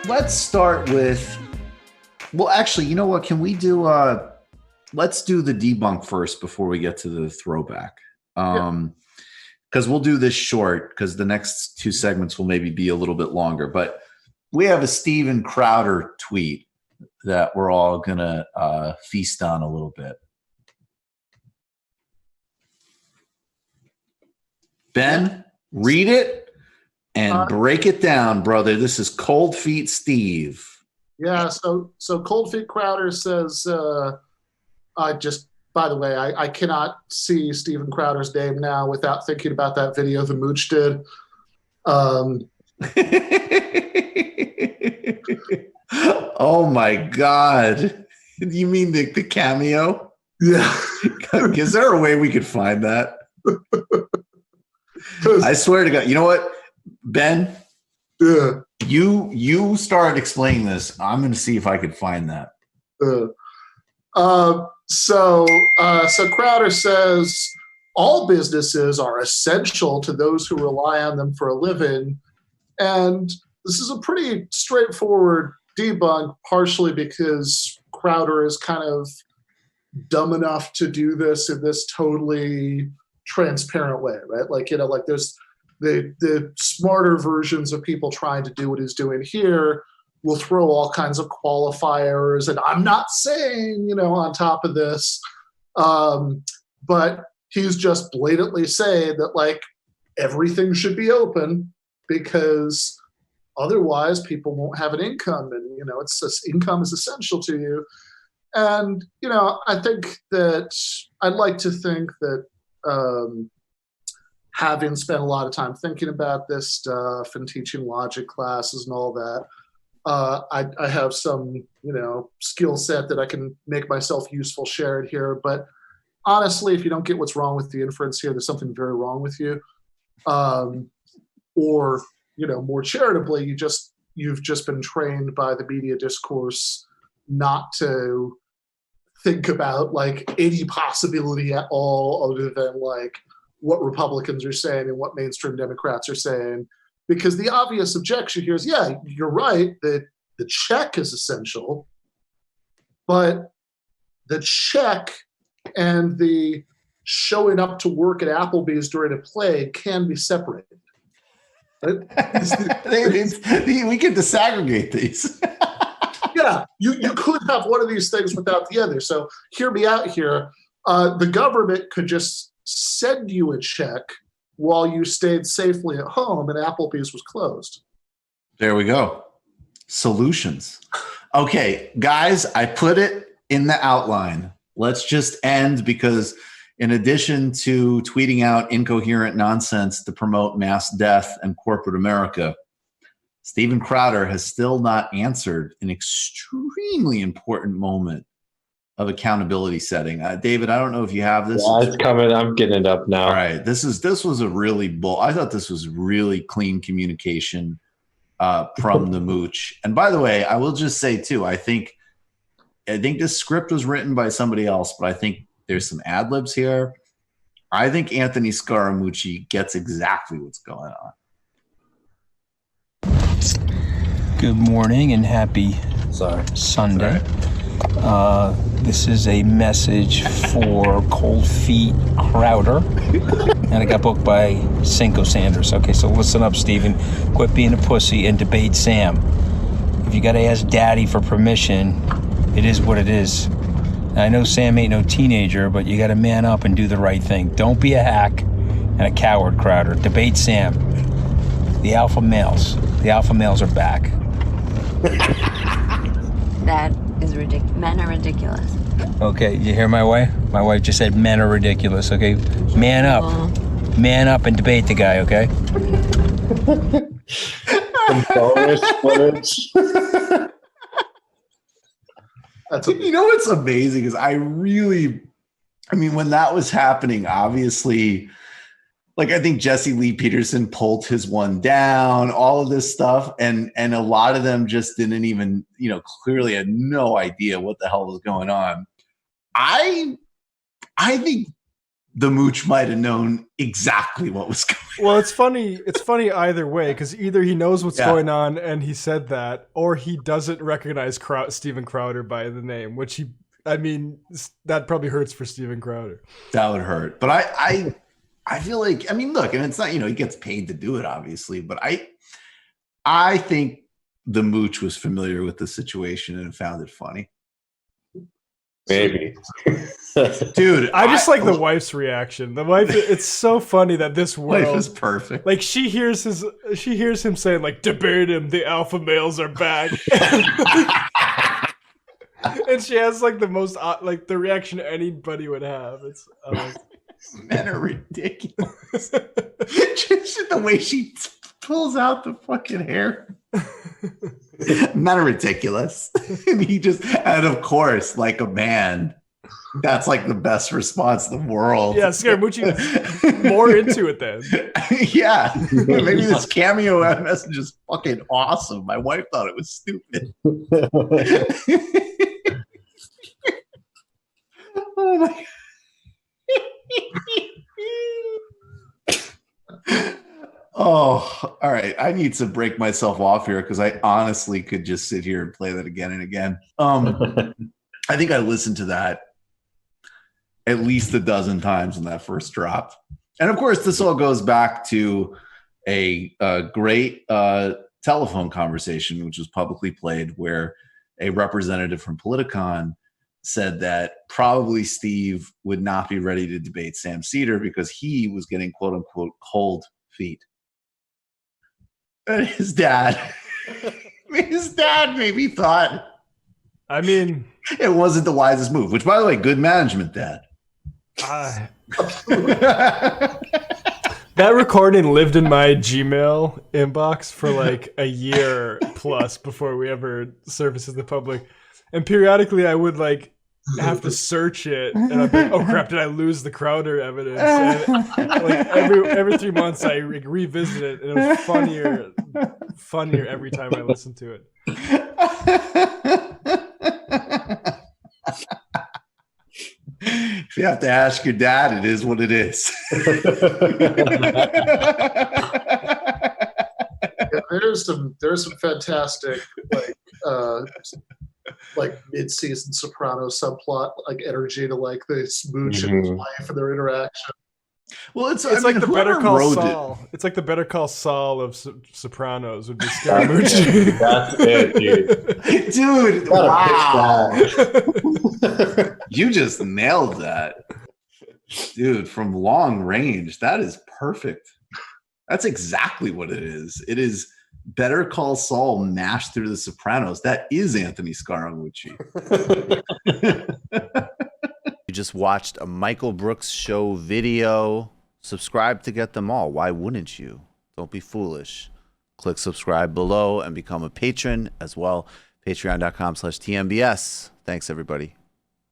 let's start with, well, actually, you know what? Can we do, let's do the debunk first before we get to the throwback. Yeah. Because we'll do this short because the next two segments will maybe be a little bit longer. But we have a Steven Crowder tweet that we're all going to feast on a little bit. Ben, read it and break it down, brother. This is Cold Feet Steve. Yeah, so Cold Feet Crowder says, by the way, I cannot see Steven Crowder's name now without thinking about that video the Mooch did. Oh my God. You mean the cameo? Yeah. Is there a way we could find that? I swear to God. You know what, Ben? Yeah. You started explaining this. I'm going to see if I could find that. So Crowder says all businesses are essential to those who rely on them for a living. And this is a pretty straightforward debunk, partially because Crowder is kind of dumb enough to do this in this totally transparent way, right? Like, like there's the smarter versions of people trying to do what he's doing here will throw all kinds of qualifiers and I'm not saying, on top of this. But he's just blatantly saying that like everything should be open because otherwise people won't have an income and, it's just, income is essential to you. And, I think that I'd like to think that having spent a lot of time thinking about this stuff and teaching logic classes and all that, I have some, skill set that I can make myself useful sharing here. But honestly, if you don't get what's wrong with the inference here, there's something very wrong with you. Or, more charitably, you've just been trained by the media discourse not to think about like any possibility at all other than like what Republicans are saying and what mainstream Democrats are saying. Because the obvious objection here is, yeah, you're right that the check is essential, but the check and the showing up to work at Applebee's during a plague can be separated. We can disaggregate these. Yeah, you could have one of these things without the other. So hear me out here. The government could just send you a check while you stayed safely at home and Applebee's was closed. There we go. Solutions. Okay, guys, I put it in the outline. Let's just end because in addition to tweeting out incoherent nonsense to promote mass death and corporate America, Steven Crowder has still not answered an extremely important moment of accountability setting. David, I don't know if you have this. Yeah, it's coming. I'm getting it up now. All right. This was a really I thought this was really clean communication from the Mooch. And by the way, I will just say too, I think this script was written by somebody else, but I think there's some ad libs here. I think Anthony Scaramucci gets exactly what's going on. Good morning and happy Sunday. This is a message for Cold Feet Crowder. And it got booked by Cinco Sanders. Okay, so listen up, Steven. Quit being a pussy and debate Sam. If you got to ask Daddy for permission, it is what it is. I know Sam ain't no teenager, but you got to man up and do the right thing. Don't be a hack and a coward, Crowder. Debate Sam. The alpha males. The alpha males are back. That is ridiculous. Men are ridiculous. Okay, you hear my wife? My wife just said men are ridiculous, okay? Man up. Man up and debate the guy, okay? Bonus footage. You know what's amazing is when that was happening, obviously, like I think Jesse Lee Peterson pulled his one down, all of this stuff, and a lot of them just didn't even, clearly had no idea what the hell was going on. I think the mooch might have known exactly what was going on. Well, it's funny. It's funny either way because either he knows what's going on and he said that, or he doesn't recognize Steven Crowder by the name, which that probably hurts for Steven Crowder. That would hurt. But I feel like, I mean, look, and it's not, he gets paid to do it, obviously, but I think the mooch was familiar with the situation and found it funny. Maybe. Dude, I just like the wife's reaction. The wife, it's so funny that this world life is perfect. Like she hears him saying like, debate him, the alpha males are back. And she has like the most like the reaction anybody would have. It's men are ridiculous. Just the way she pulls out the fucking hair. Men are ridiculous. And of course, like a man, that's like the best response in the world. Yeah, Scaramucci more into it then. Yeah. Maybe this cameo message is fucking awesome. My wife thought it was stupid. Oh my Oh, all right. I need to break myself off here because I honestly could just sit here and play that again and again. I think I listened to that at least a dozen times when that first dropped. And of course, this all goes back to a great telephone conversation, which was publicly played, where a representative from Politicon said that probably Steve would not be ready to debate Sam Cedar because he was getting quote unquote cold feet. And his dad maybe thought, I mean, it wasn't the wisest move, which by the way, good management, Dad. That recording lived in my Gmail inbox for like a year plus before we ever surfaced to the public. And periodically I would like have to search it and I'd be like, oh crap, did I lose the Crowder evidence? And like every 3 months I revisit it and it was funnier every time I listened to it. If you have to ask your dad, it is what it is. Yeah, there's some fantastic like mid-season Soprano subplot, like energy to like the smooch and his wife and their interaction. Well, it's like the Better Call Saul. It's like the Better Call Saul of Sopranos would be Scaramucci. That's it, dude. Dude, wow. You just nailed that. Dude, from long range, that is perfect. That's exactly what it is. It is Better Call Saul mashed through the Sopranos. That is Anthony Scaramucci. You just watched a Michael Brooks show video. Subscribe to get them all. Why wouldn't you? Don't be foolish. Click subscribe below and become a patron as well. Patreon.com/TMBS. Thanks, everybody.